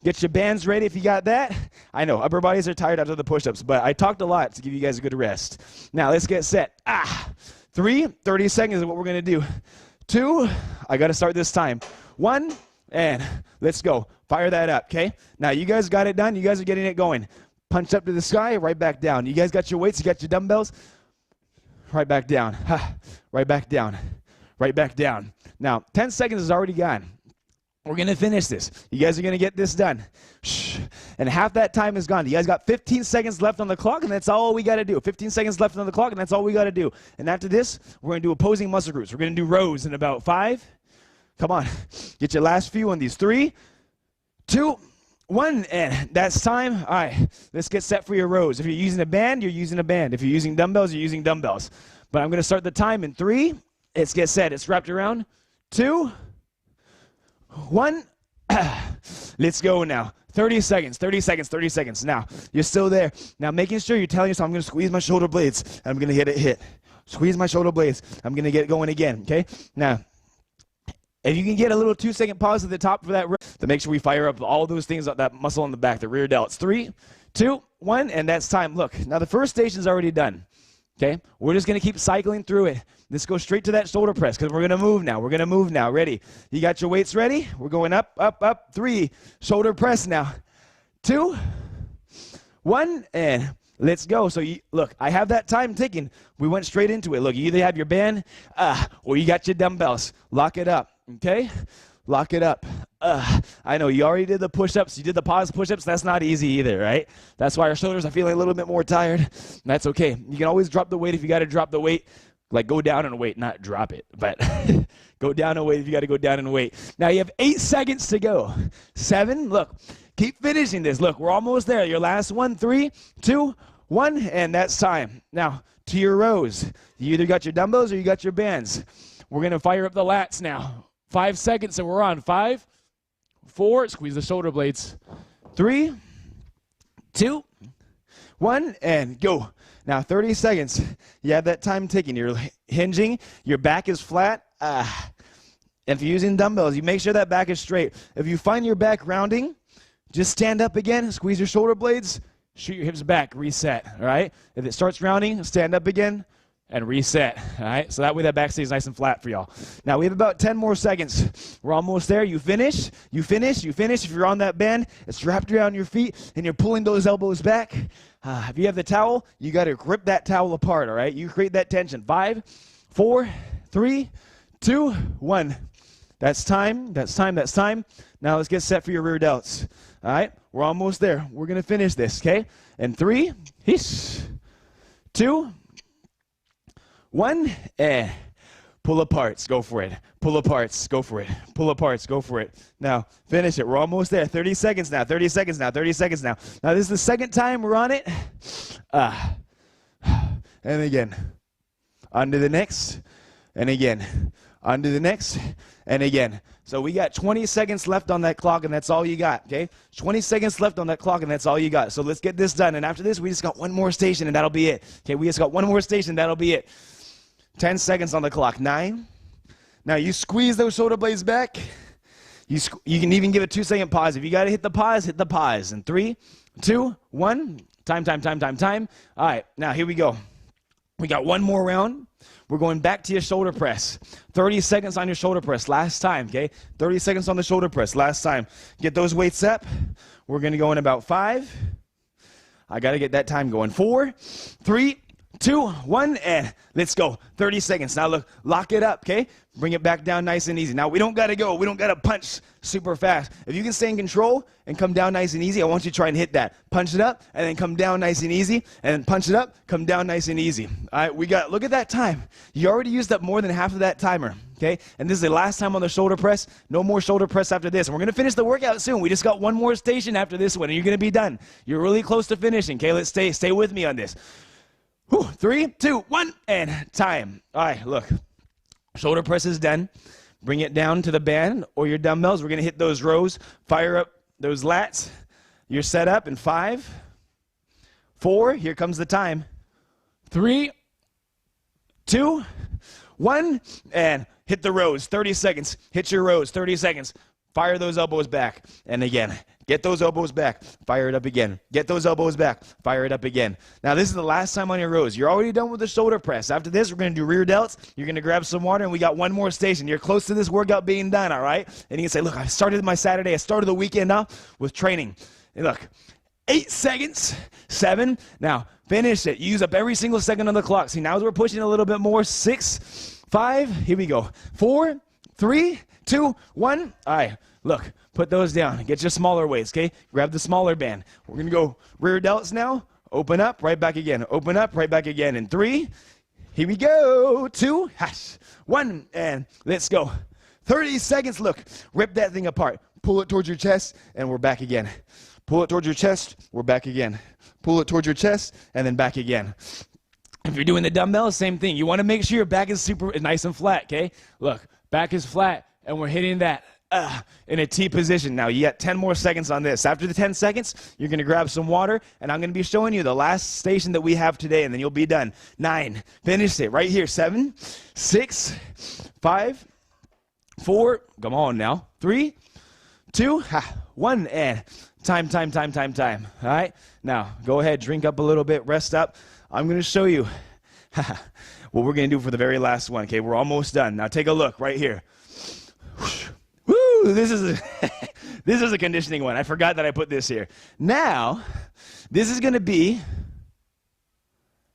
Get your bands ready if you got that. I know, upper bodies are tired after the push-ups, but I talked a lot to give you guys a good rest. Now, let's get set. 3, 30 seconds is what we're going to do. 2, I got to start this time. 1, and let's go. Fire that up, okay? Now, you guys got it done. You guys are getting it going. Punch up to the sky, right back down. You guys got your weights, you got your dumbbells. Right back down. Right back down. Right back down. Now, 10 seconds is already gone. We're going to finish this. You guys are going to get this done. Shh. And half that time is gone. You guys got 15 seconds left on the clock, and that's all we got to do. 15 seconds left on the clock, and that's all we got to do. And after this, we're going to do opposing muscle groups. We're going to do rows in about 5. Come on. Get your last few on these. 3, 2, 1, and that's time. All right, let's get set for your rows. If you're using a band, you're using a band. If you're using dumbbells, you're using dumbbells. But I'm going to start the time in 3. Let's get set. It's wrapped around. 2, 1. Let's go now. 30 seconds, 30 seconds, 30 seconds. Now, you're still there. Now, making sure you're telling yourself, I'm going to squeeze my shoulder blades. I'm going to get it hit. Squeeze my shoulder blades. I'm going to get going again, okay? Now, if you can get a little 2-second pause at the top for that, to make sure we fire up all those things, that muscle on the back, the rear delts. 3, 2, 1, and that's time. Look, now the first station's already done, okay? We're just going to keep cycling through it. Let's go straight to that shoulder press because we're going to move now. We're going to move now. Ready? You got your weights ready? We're going up, up, up. 3, shoulder press now. 2, 1, and let's go. So, look, I have that time ticking. We went straight into it. Look, you either have your band or you got your dumbbells. Lock it up, okay? Lock it up. I know you already did the push-ups. You did the pause push-ups. That's not easy either, right? That's why our shoulders are feeling a little bit more tired. That's okay. You can always drop the weight if you got to drop the weight. Like, go down in weight, not drop it. But go down in weight if you got to go down in weight. Now, you have 8 seconds to go. 7, look. Keep finishing this. Look, we're almost there. Your last one. 3, 2, 1, and that's time. Now, to your rows. You either got your dumbbells or you got your bands. We're going to fire up the lats now. 5 seconds, and we're on. 5, 4, squeeze the shoulder blades. 3, 2, 1, and go. Now, 30 seconds. You have that time ticking. You're hinging. Your back is flat. If you're using dumbbells, you make sure that back is straight. If you find your back rounding, just stand up again, squeeze your shoulder blades, shoot your hips back, reset, all right? If it starts rounding, stand up again and reset, all right? So that way that back stays nice and flat for y'all. Now, we have about 10 more seconds. We're almost there. You finish, you finish, you finish. If you're on that band, it's wrapped around your feet, and you're pulling those elbows back. If you have the towel, you got to grip that towel apart, all right? You create that tension. 5, 4, 3, 2, 1. That's time. That's time. That's time. Now let's get set for your rear delts. All right? We're almost there. We're going to finish this, okay? And 3, 2, 1, and pull aparts. Go for it. Pull aparts. Go for it. Pull aparts. Go for it. Now, finish it. We're almost there. 30 seconds now. 30 seconds now. 30 seconds now. Now, this is the second time we're on it. And again. On to the next. And again. On to the next. And again. So we got 20 seconds left on that clock, and that's all you got, okay? 20 seconds left on that clock, and that's all you got. So let's get this done. And after this, we just got one more station, and that'll be it. Okay, we just got one more station. That'll be it. 10 seconds on the clock. 9. Now you squeeze those shoulder blades back. You can even give a 2-second pause. If you got to hit the pause, hit the pause. And 3, 2, 1. Time. All right, now here we go. We got one more round. We're going back to your shoulder press. 30 seconds on your shoulder press. Last time, okay? 30 seconds on the shoulder press. Last time. Get those weights up. We're going to go in about 5. I got to get that time going. 4, 3, 2, 1, and let's go. 30 seconds. Now look, lock it up, okay? Bring it back down nice and easy. Now we don't got to go. We don't got to punch super fast. If you can stay in control and come down nice and easy, I want you to try and hit that. Punch it up and then come down nice and easy, and then punch it up, come down nice and easy. All right, look at that time. You already used up more than half of that timer, okay? And this is the last time on the shoulder press. No more shoulder press after this. And we're going to finish the workout soon. We just got one more station after this one, and you're going to be done. You're really close to finishing, okay? Let's stay with me on this. 3, 2, 1, and time. All right, look. Shoulder press is done. Bring it down to the band or your dumbbells. We're going to hit those rows. Fire up those lats. You're set up in 5, 4. Here comes the time. 3, 2, 1, and hit the rows. 30 seconds. Hit your rows. 30 seconds. Fire those elbows back. And again, get those elbows back. Fire it up again. Get those elbows back. Fire it up again. Now, this is the last time on your rows. You're already done with the shoulder press. After this, we're going to do rear delts. You're going to grab some water, and we got one more station. You're close to this workout being done, all right? And you can say, look, I started my Saturday. I started the weekend off with training. And look, 8 seconds. 7. Now, finish it. Use up every single second on the clock. See, now as we're pushing a little bit more. 6, 5. Here we go. 4, 3, 2, 1. All right, look, put those down. Get your smaller weights, okay? Grab the smaller band. We're going to go rear delts now. Open up, right back again. Open up, right back again. In 3, here we go. 2, 1, and let's go. 30 seconds. Look, rip that thing apart. Pull it towards your chest, and we're back again. Pull it towards your chest, we're back again. Pull it towards your chest, and then back again. If you're doing the dumbbells, same thing. You want to make sure your back is super nice and flat, okay? Look, back is flat. And we're hitting that in a T position. Now, you got 10 more seconds on this. After the 10 seconds, you're going to grab some water, and I'm going to be showing you the last station that we have today, and then you'll be done. 9. Finish it right here. 7, 6, 5, 4. Come on now. 3, 2, 1, and time. All right? Now, go ahead, drink up a little bit, rest up. I'm going to show you what we're going to do for the very last one, okay? We're almost done. Now, take a look right here. Woo, this is a conditioning one. I forgot that I put this here. Now, this is going to be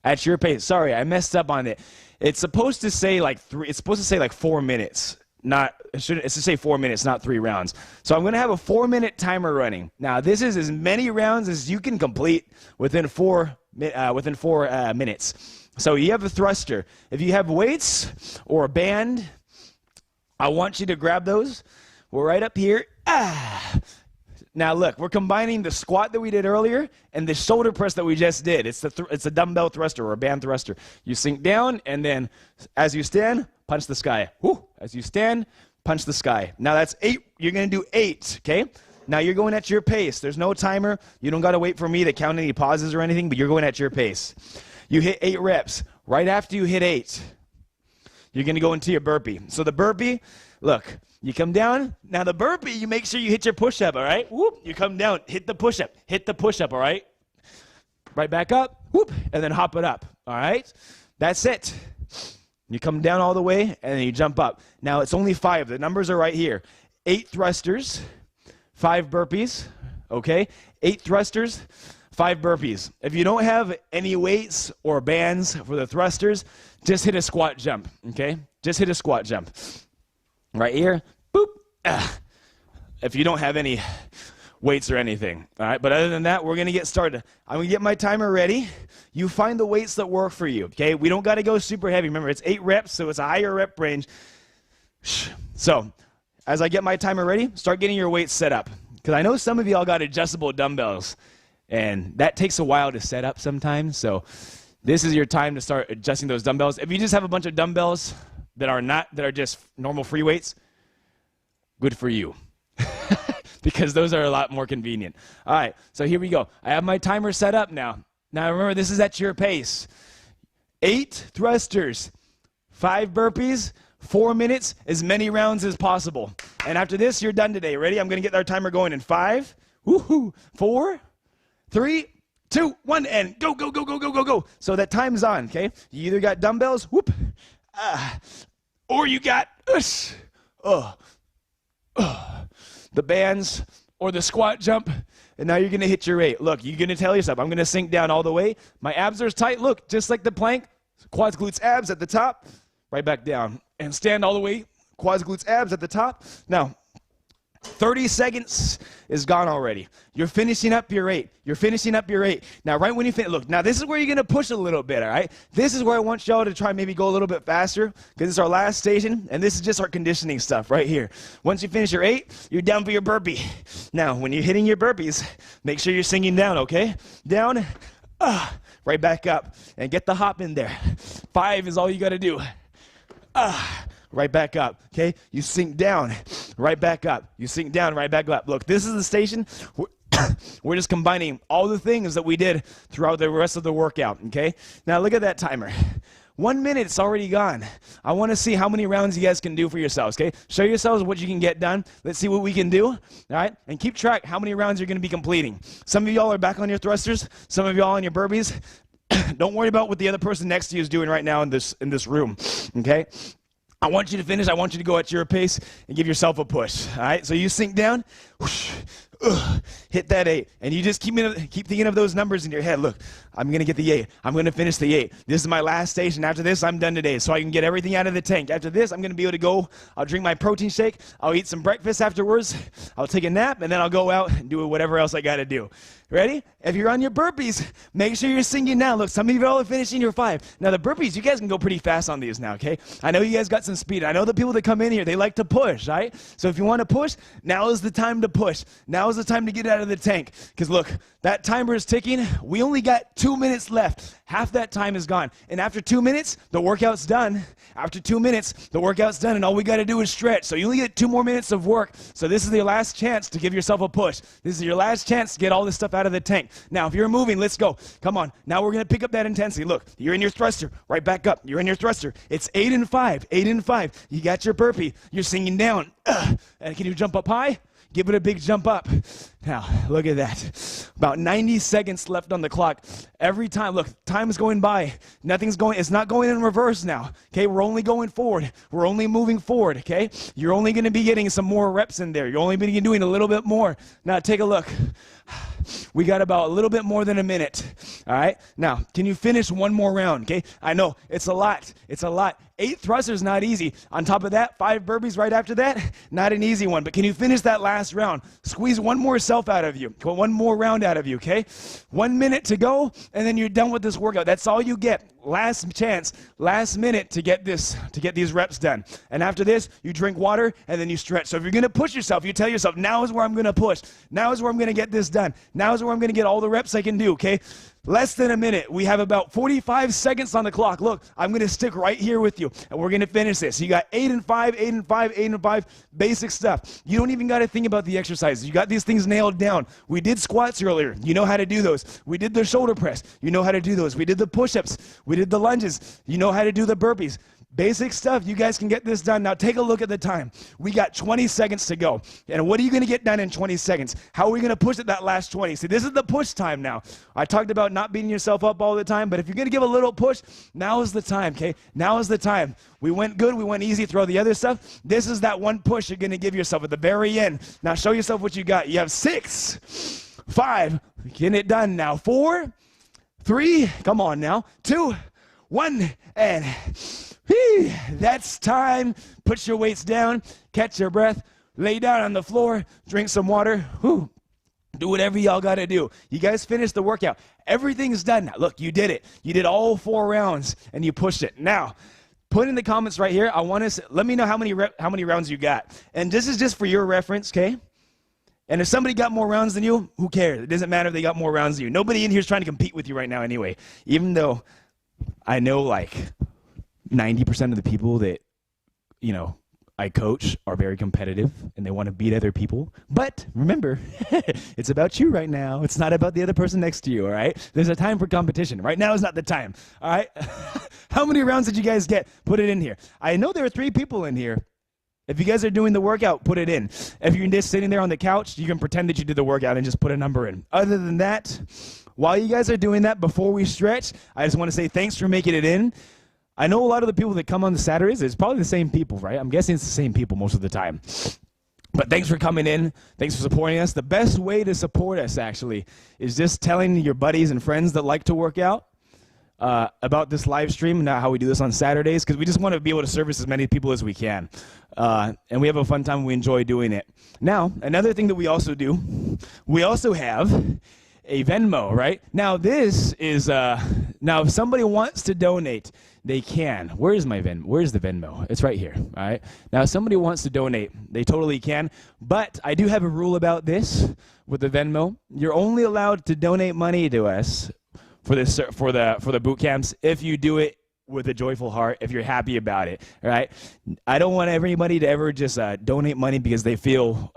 at your pace. Sorry, I messed up on it. It's supposed to say like 4 minutes. It's to say 4 minutes, not 3 rounds. So I'm going to have a 4-minute timer running. Now, this is as many rounds as you can complete within 4 minutes. So you have a thruster. If you have weights or a band, I want you to grab those. We're right up here. Now look, we're combining the squat that we did earlier and the shoulder press that we just did. It's a dumbbell thruster or a band thruster. You sink down, and then as you stand, punch the sky. Woo. As you stand, punch the sky. Now that's 8. You're going to do 8, okay? Now you're going at your pace. There's no timer. You don't got to wait for me to count any pauses or anything, but you're going at your pace. You hit 8 reps. Right after you hit 8, you're going to go into your burpee. So the burpee, look, you come down. Now the burpee, you make sure you hit your push-up, all right? Whoop, you come down, hit the push-up, all right? Right back up, whoop, and then hop it up, all right? That's it. You come down all the way, and then you jump up. Now it's only 5. The numbers are right here. 8 thrusters, 5 burpees, okay? 8 thrusters, 5 burpees. If you don't have any weights or bands for the thrusters, just hit a squat jump, okay? Just hit a squat jump. Right here, boop. If you don't have any weights or anything, all right? But other than that, we're gonna get started. I'm gonna get my timer ready. You find the weights that work for you, okay? We don't gotta go super heavy. Remember, it's 8 reps, so it's a higher rep range. So, as I get my timer ready, start getting your weights set up. Because I know some of y'all got adjustable dumbbells, and that takes a while to set up sometimes. So this is your time to start adjusting those dumbbells. If you just have a bunch of dumbbells that are just normal free weights, good for you. Because those are a lot more convenient. All right, so here we go. I have my timer set up now. Now remember, this is at your pace. 8 thrusters, 5 burpees, 4 minutes, as many rounds as possible. And after this, you're done today. Ready? I'm going to get our timer going in 5, 4, 3, 2, 1, and go, go, go, go, go, go, go. So that time's on, okay? You either got dumbbells, whoop, or you got the bands or the squat jump, and now you're going to hit your 8. Look, you're going to tell yourself, I'm going to sink down all the way. My abs are tight. Look, just like the plank, quads, glutes, abs at the top, right back down. And stand all the way, quads, glutes, abs at the top. Now, 30 seconds is gone already. You're finishing up your 8. You're finishing up your 8. Now, right when you finish, look, now this is where you're going to push a little bit, all right? This is where I want y'all to try maybe go a little bit faster because it's our last station, and this is just our conditioning stuff right here. Once you finish your 8, you're down for your burpee. Now, when you're hitting your burpees, make sure you're sinking down, okay? Down, right back up, and get the hop in there. 5 is all you got to do. Right back up, okay? You sink down, right back up. You sink down, right back up. Look, this is the station. We're just combining all the things that we did throughout the rest of the workout, okay? Now look at that timer. 1 minute's already gone. I want to see how many rounds you guys can do for yourselves, okay? Show yourselves what you can get done. Let's see what we can do, all right? And keep track how many rounds you're going to be completing. Some of y'all are back on your thrusters. Some of y'all on your burpees. Don't worry about what the other person next to you is doing right now in this room, okay? I want you to finish. I want you to go at your pace and give yourself a push, all right? So you sink down, whoosh, hit that 8, and you just keep thinking of those numbers in your head. Look, I'm going to get the 8. I'm going to finish the 8. This is my last station. After this, I'm done today, so I can get everything out of the tank. After this, I'm going to be able to go. I'll drink my protein shake. I'll eat some breakfast afterwards. I'll take a nap, and then I'll go out and do whatever else I got to do. Ready? If you're on your burpees, make sure you're sinking down. Look, some of you all are finishing your 5. Now, the burpees, you guys can go pretty fast on these now, okay? I know you guys got some speed. I know the people that come in here, they like to push, right? So if you want to push, now is the time to push. Now is the time to get out of the tank. Because look, that timer is ticking. We only got 2 minutes left. Half that time is gone. And after 2 minutes, the workout's done. After 2 minutes, the workout's done, and all we got to do is stretch. So you only get 2 more minutes of work. So this is your last chance to give yourself a push. This is your last chance to get all this stuff out of the tank. Now, if you're moving, let's go. Come on. Now we're going to pick up that intensity. Look, you're in your thruster. Right back up. You're in your thruster. It's 8 and 5. 8 and 5. You got your burpee. You're sinking down. And can you jump up high? Give it a big jump up. Now, look at that. About 90 seconds left on the clock. Every time, look, time is going by. It's not going in reverse now. Okay, we're only going forward. We're only moving forward, okay? You're only going to be getting some more reps in there. You're only going to be doing a little bit more. Now, take a look. We got about a little bit more than a minute. All right? Now, can you finish one more round, okay? I know, it's a lot. It's a lot. 8 thrusters, not easy. On top of that, 5 burpees right after that, not an easy one. But can you finish that last round? Squeeze one more self out of you. One more round out of you, okay? 1 minute to go, and then you're done with this workout. That's all you get. Last chance, last minute to get these reps done. And after this, you drink water, and then you stretch. So if you're going to push yourself, you tell yourself, now is where I'm going to push. Now is where I'm going to get this done. Now is where I'm going to get all the reps I can do, okay? Less than a minute. We have about 45 seconds on the clock. Look, I'm going to stick right here with you, and we're going to finish this. You got 8 and 5, 8 and 5, 8 and 5, basic stuff. You don't even got to think about the exercises. You got these things nailed down. We did squats earlier. You know how to do those. We did the shoulder press. You know how to do those. We did the push-ups. We did the lunges. You know how to do the burpees. Basic stuff. You guys can get this done. Now take a look at the time. We got 20 seconds to go. And what are you going to get done in 20 seconds? How are we going to push it that last 20? See, this is the push time now. I talked about not beating yourself up all the time, but if you're going to give a little push, now is the time, okay? Now is the time. We went good. We went easy through all the other stuff. This is that one push you're going to give yourself at the very end. Now show yourself what you got. You have 6, 5, getting it done now. 4, 3, come on now. 2, 1, and that's time. Put your weights down, catch your breath, lay down on the floor, drink some water. Whew. Do whatever y'all got to do. You guys finished the workout. Everything's done now. Look, you did it. You did all 4 rounds, and you pushed it. Now, put in the comments right here. Let me know how many rounds you got. And this is just for your reference, okay? And if somebody got more rounds than you, who cares? It doesn't matter if they got more rounds than you. Nobody in here is trying to compete with you right now anyway. Even though I know like 90% of the people that, you know, I coach are very competitive and they want to beat other people. But remember, it's about you right now. It's not about the other person next to you, all right? There's a time for competition. Right now is not the time, all right? How many rounds did you guys get? Put it in here. I know there are 3 people in here. If you guys are doing the workout, put it in. If you're just sitting there on the couch, you can pretend that you did the workout and just put a number in. Other than that, while you guys are doing that, before we stretch, I just want to say thanks for making it in. I know a lot of the people that come on the Saturdays, it's probably the same people, right? I'm guessing it's the same people most of the time. But thanks for coming in. Thanks for supporting us. The best way to support us, actually, is just telling your buddies and friends that like to work out about this live stream and how we do this on Saturdays, because we just want to be able to service as many people as we can. And we have a fun time and we enjoy doing it. Now, another thing that we also do, we also have a Venmo, right? Now, this is, now if somebody wants to donate, they can. Where's the Venmo? It's right here, all right? Now, if somebody wants to donate, they totally can. But I do have a rule about this with the Venmo. You're only allowed to donate money to us for the boot camps if you do it with a joyful heart, if you're happy about it, right? I don't want everybody to ever just donate money because they feel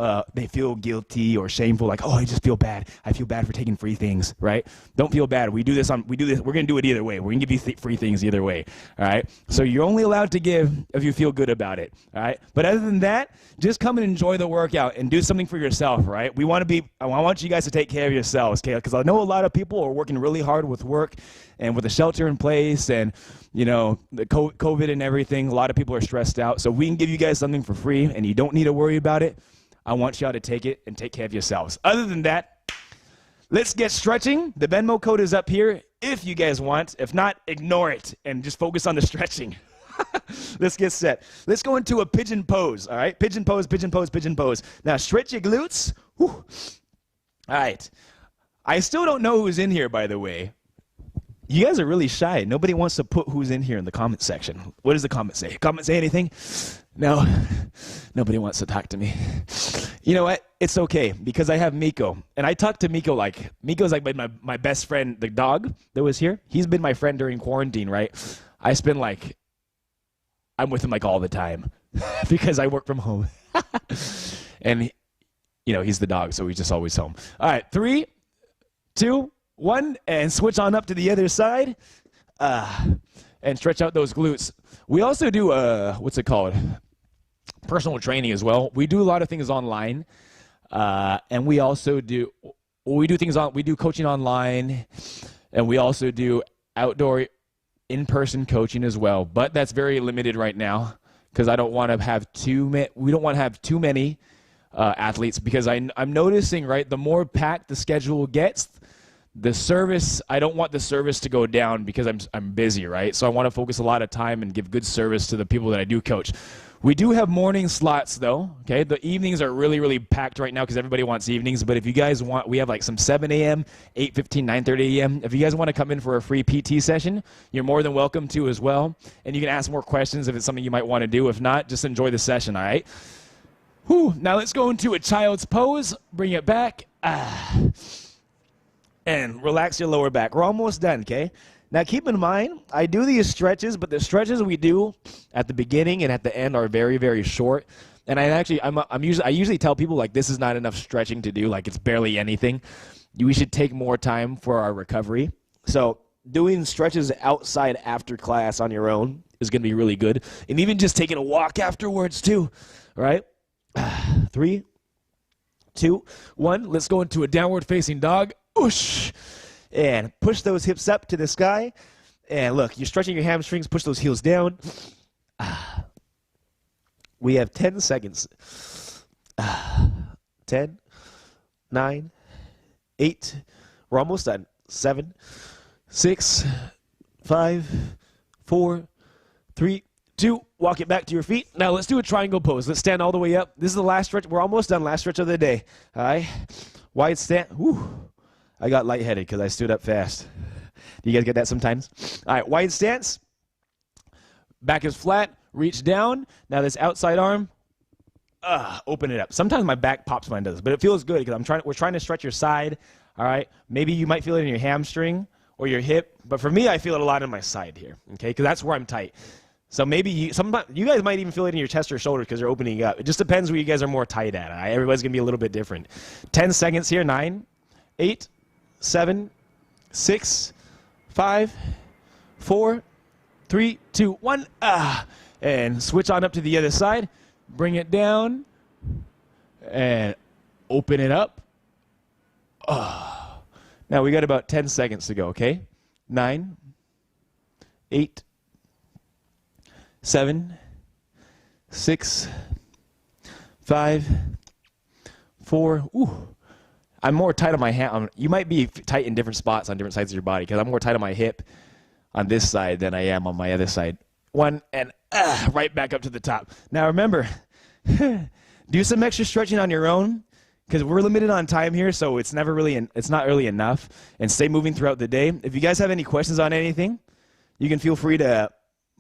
guilty or shameful, like, oh, I just feel bad. I feel bad for taking free things, right? Don't feel bad. We're gonna do it either way. We're gonna give you free things either way, all right? So you're only allowed to give if you feel good about it, all right? But other than that, just come and enjoy the workout and do something for yourself, right? I want you guys to take care of yourselves, okay? Because I know a lot of people are working really hard with work and with the shelter in place and, you know, the COVID and everything. A lot of people are stressed out. So we can give you guys something for free and you don't need to worry about it. I want y'all to take it and take care of yourselves. Other than that, let's get stretching. The Venmo code is up here if you guys want. If not, ignore it and just focus on the stretching. Let's get set. Let's go into a pigeon pose, all right? Pigeon pose, pigeon pose, pigeon pose. Now, stretch your glutes. Whew. All right. I still don't know who's in here, by the way. You guys are really shy. Nobody wants to put who's in here in the comment section. What does the comment say? Comment say anything? No. Nobody wants to talk to me. You know what? It's okay because I have Miko. And I talk to Miko like, Miko's like my best friend, the dog that was here. He's been my friend during quarantine, right? I'm with him like all the time because I work from home. And, you know, he's the dog, so he's just always home. All right, 3, 2, 1, and switch on up to the other side and stretch out those glutes. We also do, what's it called? Personal training as well. We do a lot of things online, and we also do, we do coaching online, and we also do outdoor in-person coaching as well, but that's very limited right now because I don't want to have we don't want to have too many athletes because I'm noticing, right, the more packed the schedule gets, the service, I don't want the service to go down because I'm busy, right? So I want to focus a lot of time and give good service to the people that I do coach. We do have morning slots though, okay? The evenings are really, really packed right now because everybody wants evenings, but if you guys want, we have like some 7 a.m., 8:15, 9:30 a.m. If you guys want to come in for a free PT session, you're more than welcome to as well. And you can ask more questions if it's something you might want to do. If not, just enjoy the session, all right? Whew, now let's go into a child's pose. Bring it back. And relax your lower back. We're almost done, okay? Now keep in mind, I do these stretches, but the stretches we do at the beginning and at the end are very, very short. And I usually tell people like this is not enough stretching to do, like it's barely anything. We should take more time for our recovery. So doing stretches outside after class on your own is going to be really good. And even just taking a walk afterwards too, all right? 3, 2, 1. Let's go into a downward facing dog. Oosh. And push those hips up to the sky. And look, you're stretching your hamstrings. Push those heels down. We have 10 seconds. 10, 9, 8. We're almost done. 7, 6, 5, 4, 3, 2. Walk it back to your feet. Now let's do a triangle pose. Let's stand all the way up. This is the last stretch. We're almost done. Last stretch of the day. All right. Wide stand. Whew. I got lightheaded because I stood up fast. Do you guys get that sometimes? All right. Wide stance. Back is flat. Reach down. Now this outside arm. Open it up. Sometimes my back pops when it does, but it feels good because we're trying to stretch your side. All right. Maybe you might feel it in your hamstring or your hip, but for me, I feel it a lot in my side here. Okay, because that's where I'm tight. So maybe you guys might even feel it in your chest or shoulders because you're opening up. It just depends where you guys are more tight at. Right? Everybody's going to be a little bit different. 10 seconds here. 9, 8, 7, 6, 5, 4, 3, 2, 1. And switch on up to the other side. Bring it down. And open it up. Now we got about 10 seconds to go, okay? 9, 8, 7, 6, 5, 4. Ooh, I'm more tight on my hand. You might be tight in different spots on different sides of your body because I'm more tight on my hip on this side than I am on my other side. 1 and right back up to the top. Now remember, do some extra stretching on your own because we're limited on time here, so it's not really enough. And stay moving throughout the day. If you guys have any questions on anything, you can feel free to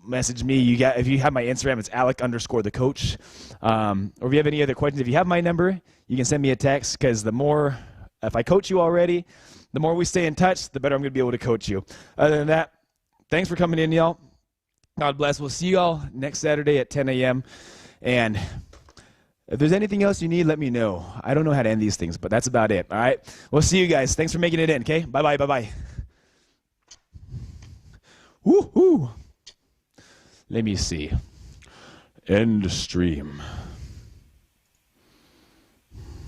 message me. If you have my Instagram, it's Alec_the coach. Or if you have any other questions, if you have my number, you can send me a text because if I coach you already, the more we stay in touch, the better I'm going to be able to coach you. Other than that, thanks for coming in, y'all. God bless. We'll see you all next Saturday at 10 a.m. And if there's anything else you need, let me know. I don't know how to end these things, but that's about it. All right? We'll see you guys. Thanks for making it in, okay? Bye-bye, bye-bye. Woo-hoo. Let me see. End stream.